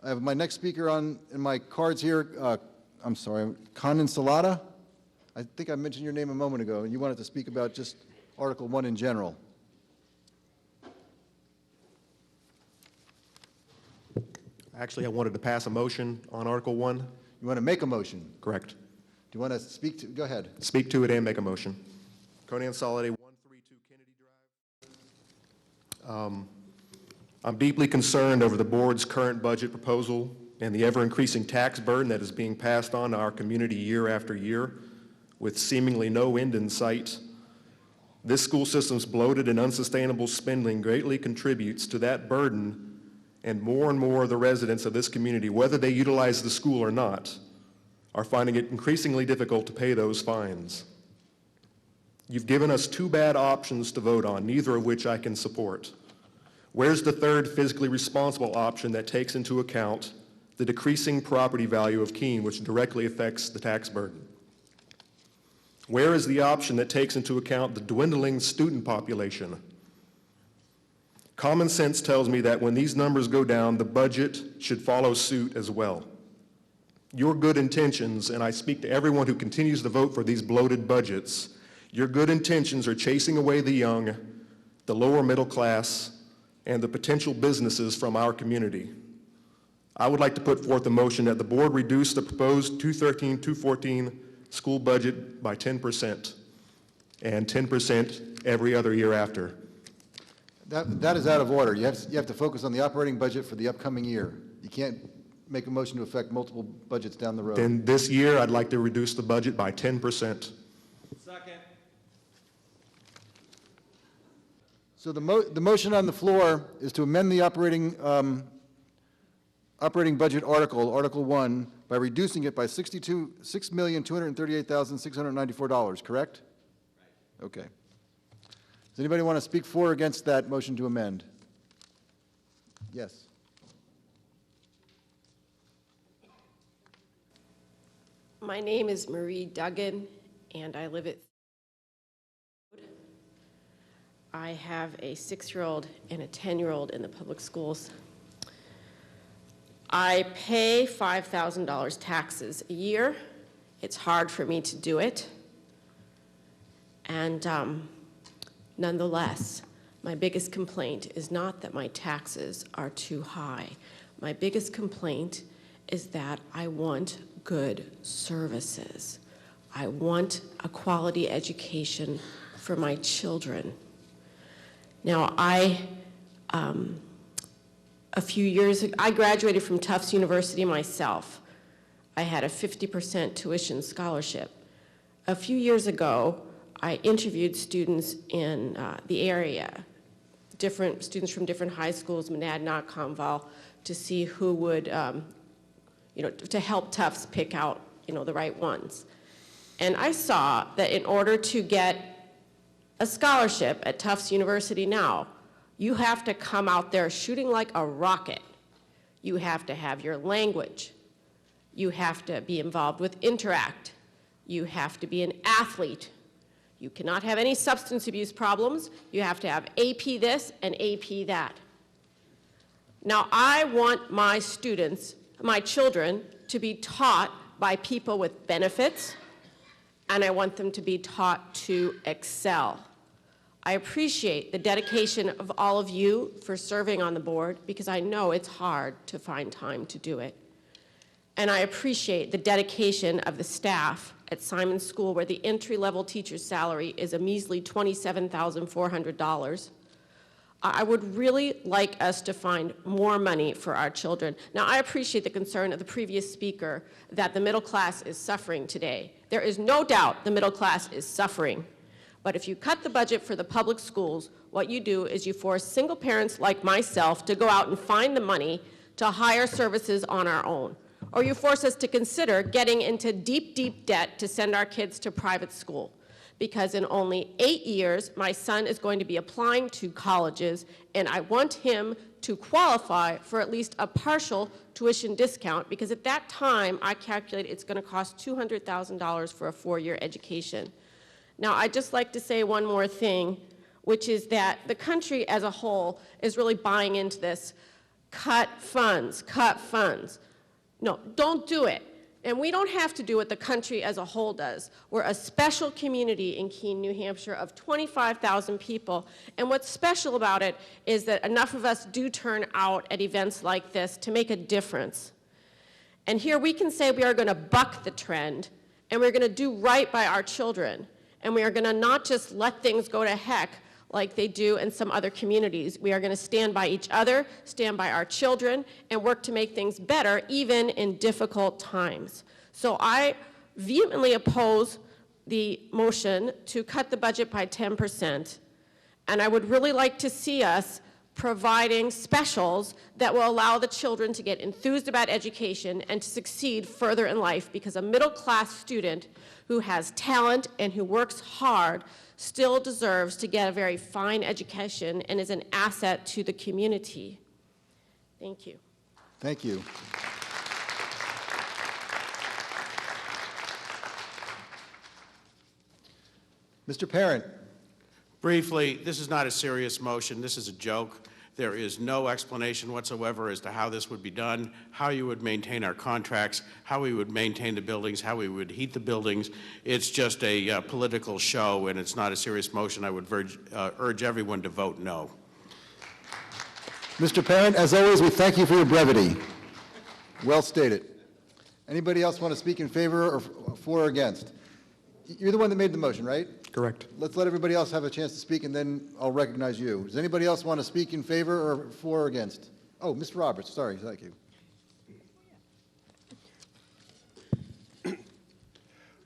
I have my next speaker in my cards here. I'm sorry, Conan Salada. I think I mentioned your name a moment ago, and you wanted to speak about just Article 1 in general. Actually, I wanted to pass a motion on Article 1. You want to make a motion? Correct. Do you want to speak to, go ahead. Speak to it and make a motion. Conan Salada, 132 Kennedy Drive. I'm deeply concerned over the board's current budget proposal and the ever-increasing tax burden that is being passed on to our community year after year with seemingly no end in sight. This school system's bloated and unsustainable spending greatly contributes to that burden, and more of the residents of this community, whether they utilize the school or not, are finding it increasingly difficult to pay those fines. You've given us two bad options to vote on, neither of which I can support. Where's the third fiscally responsible option that takes into account the decreasing property value of Keene, which directly affects the tax burden? Where is the option that takes into account the dwindling student population? Common sense tells me that when these numbers go down, the budget should follow suit as well. Your good intentions, and I speak to everyone who continues to vote for these bloated budgets, your good intentions are chasing away the young, the lower middle class, and the potential businesses from our community. I would like to put forth a motion that the board reduce the proposed 213-214 school budget by 10% and 10% every other year after. That is out of order. You have to focus on the operating budget for the upcoming year. You can't make a motion to affect multiple budgets down the road. Then this year, I'd like to reduce the budget by 10%. Second. So the motion on the floor is to amend the operating budget Article 1, by reducing it by $6,238,694, correct? Right. Okay. Does anybody want to speak for or against that motion to amend? Yes. My name is Marie Duggan, and I live at I have a 6-year-old and a 10-year-old in the public schools. I pay $5,000 taxes a year. It's hard for me to do it. And nonetheless, my biggest complaint is not that my taxes are too high. My biggest complaint is that I want good services. I want a quality education for my children. Now, a few years ago, I graduated from Tufts University myself. I had a 50% tuition scholarship. A few years ago, I interviewed students in the area, different students from different high schools, Monadnock, Conval, to see who would, to help Tufts pick out, the right ones. And I saw that in order to get a scholarship at Tufts University now, you have to come out there shooting like a rocket. You have to have your language. You have to be involved with Interact. You have to be an athlete. You cannot have any substance abuse problems. You have to have AP this and AP that. Now, I want my students, my children, to be taught by people with benefits, and I want them to be taught to excel. I appreciate the dedication of all of you for serving on the board, because I know it's hard to find time to do it. And I appreciate the dedication of the staff at Simon School, where the entry-level teacher's salary is a measly $27,400. I would really like us to find more money for our children. Now, I appreciate the concern of the previous speaker that the middle class is suffering today. There is no doubt the middle class is suffering. But if you cut the budget for the public schools, what you do is you force single parents like myself to go out and find the money to hire services on our own. Or you force us to consider getting into deep, deep debt to send our kids to private school. Because in only 8 years, my son is going to be applying to colleges, and I want him to qualify for at least a partial tuition discount, because at that time, I calculate it's going to cost $200,000 for a 4-year education. Now, I'd just like to say one more thing, which is that the country as a whole is really buying into this. cut funds, cut funds. No, don't do it. And we don't have to do what the country as a whole does. We're a special community in Keene, New Hampshire of 25,000 people. And what's special about it is that enough of us do turn out at events like this to make a difference. And here we can say we are going to buck the trend, and we're going to do right by our children. And we are going to not just let things go to heck like they do in some other communities. We are going to stand by each other, stand by our children, and work to make things better, even in difficult times. So I vehemently oppose the motion to cut the budget by 10%, and I would really like to see us providing specials that will allow the children to get enthused about education and to succeed further in life, because a middle-class student who has talent and who works hard still deserves to get a very fine education and is an asset to the community. Thank you. Thank you. Mr. Parent. Briefly, this is not a serious motion. This is a joke. There is no explanation whatsoever as to how this would be done, how you would maintain our contracts, how we would maintain the buildings, how we would heat the buildings. It's just a political show, and it's not a serious motion. I would urge everyone to vote no. Mr. Parent, as always, we thank you for your brevity. Well stated. Anybody else want to speak in favor or for or against? You're the one that made the motion, right? Correct. Let's let everybody else have a chance to speak, and then I'll recognize you. Does anybody else want to speak in favor or for or against? Oh, Mr. Roberts, sorry, thank you.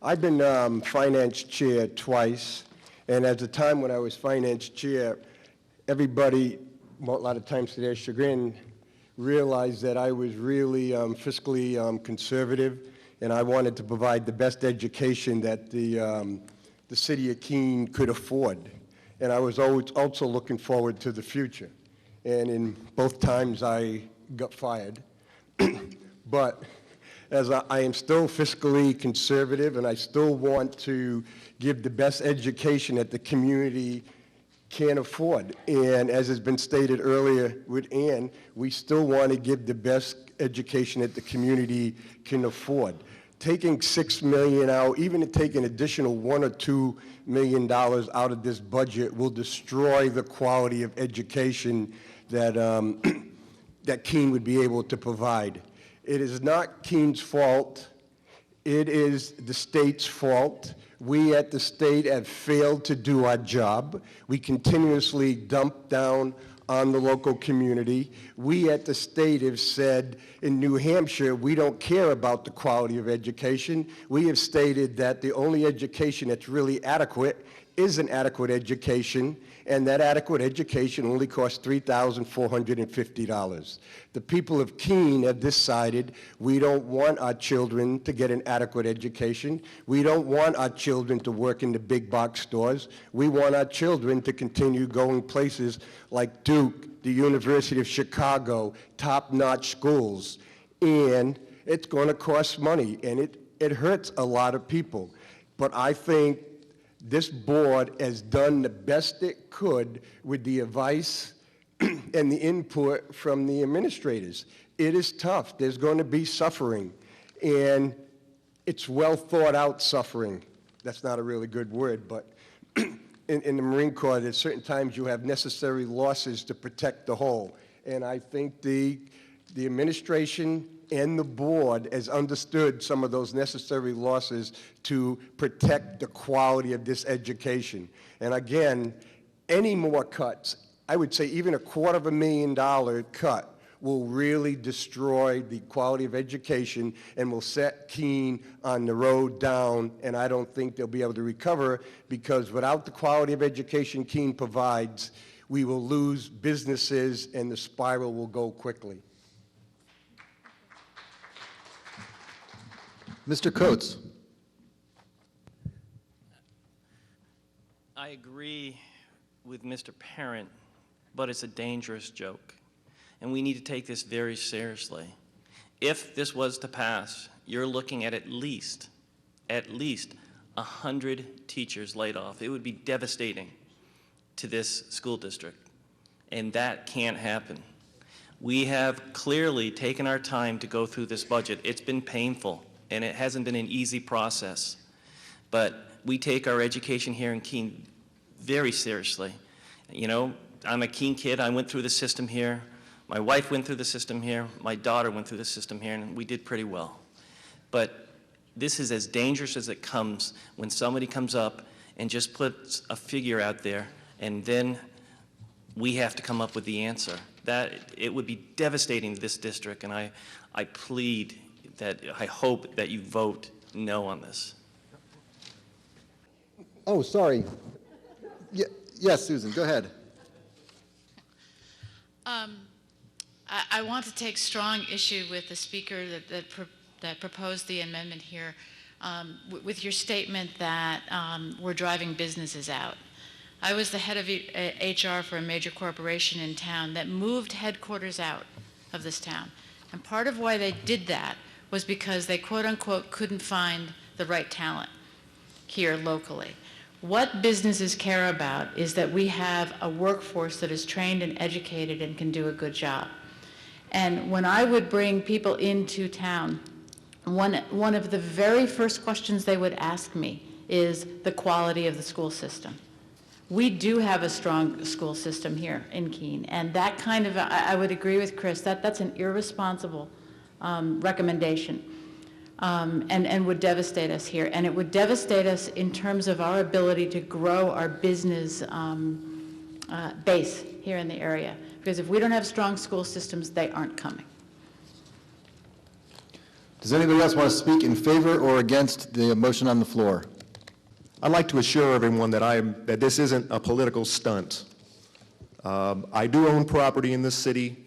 I've been finance chair twice, and at the time when I was finance chair, everybody, well, a lot of times to their chagrin, realized that I was really fiscally conservative, and I wanted to provide the best education that the city of Keene could afford. And I was always also looking forward to the future. And in both times I got fired. But as I am still fiscally conservative, and I still want to give the best education that the community can afford. And as has been stated earlier with Ann, we still want to give the best education that the community can afford. Taking $6 million out, even to take an additional $1 or $2 million out of this budget will destroy the quality of education that, that Keene would be able to provide. It is not Keene's fault. It is the state's fault. We at the state have failed to do our job. We continuously dump down on the local community. We at the state have said in New Hampshire, we don't care about the quality of education. We have stated that the only education that's really adequate is an adequate education, and that adequate education only costs $3,450. The people of Keene have decided we don't want our children to get an adequate education. We don't want our children to work in the big box stores. We want our children to continue going places like Duke, the University of Chicago, top-notch schools. And it's going to cost money, and it hurts a lot of people. But I think this board has done the best it could with the advice and the input from the administrators. It is tough. There's going to be suffering, and it's well thought out suffering. That's not a really good word, but in the Marine Corps, there's certain times you have necessary losses to protect the whole. And I think the administration and the board has understood some of those necessary losses to protect the quality of this education. And again, any more cuts, I would say even a $250,000 cut will really destroy the quality of education and will set Keene on the road down, and I don't think they'll be able to recover, because without the quality of education Keene provides, we will lose businesses and the spiral will go quickly. Mr. Coates. I agree with Mr. Parent, but it's a dangerous joke, and we need to take this very seriously. If this was to pass, you're looking at least 100 teachers laid off. It would be devastating to this school district, and that can't happen. We have clearly taken our time to go through this budget. It's been painful, and it hasn't been an easy process. But we take our education here in Keene very seriously. You know, I'm a Keene kid. I went through the system here. My wife went through the system here. My daughter went through the system here, and we did pretty well. But this is as dangerous as it comes when somebody comes up and just puts a figure out there, and then we have to come up with the answer. That it would be devastating to this district, and I plead that, I hope that you vote no on this. Oh, sorry. Yes, Susan, go ahead. I want to take strong issue with the speaker that proposed the amendment here, with your statement that we're driving businesses out. I was the head of HR for a major corporation in town that moved headquarters out of this town. And part of why they did that was because they, quote unquote, couldn't find the right talent here locally. What businesses care about is that we have a workforce that is trained and educated and can do a good job. And when I would bring people into town, one of the very first questions they would ask me is the quality of the school system. We do have a strong school system here in Keene, and that kind of, I would agree with Chris, that's an irresponsible recommendation, and would devastate us here. And it would devastate us in terms of our ability to grow our business base here in the area. Because if we don't have strong school systems, they aren't coming. Does anybody else want to speak in favor or against the motion on the floor? I'd like to assure everyone that this isn't a political stunt. I do own property in this city.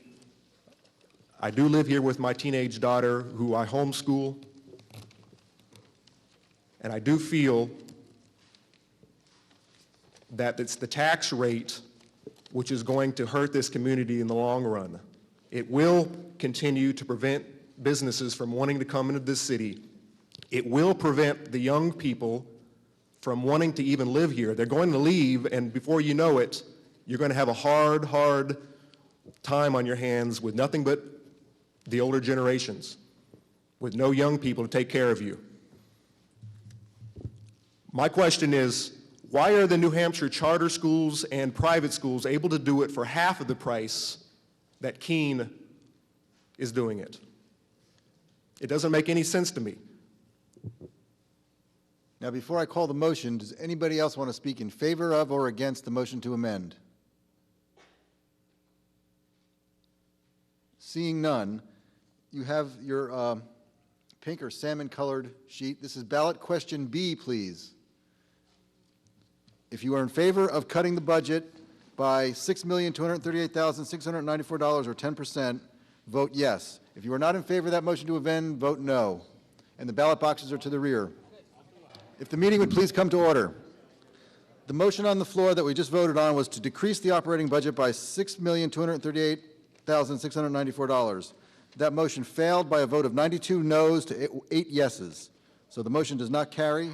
I do live here with my teenage daughter, who I homeschool. And I do feel that it's the tax rate which is going to hurt this community in the long run. It will continue to prevent businesses from wanting to come into this city. It will prevent the young people from wanting to even live here. They're going to leave, and before you know it, you're going to have a hard time on your hands with nothing but the older generations, with no young people to take care of you. My question is, why are the New Hampshire charter schools and private schools able to do it for half of the price that Keene is doing it? It doesn't make any sense to me. Now, before I call the motion, does anybody else want to speak in favor of or against the motion to amend? Seeing none, you have your pink or salmon-colored sheet. This is ballot question B, please. If you are in favor of cutting the budget by $6,238,694 or 10%, vote yes. If you are not in favor of that motion to amend, vote no. And the ballot boxes are to the rear. If the meeting would please come to order. The motion on the floor that we just voted on was to decrease the operating budget by $6,238,694. That motion failed by a vote of 92 noes to 8 yeses. So the motion does not carry.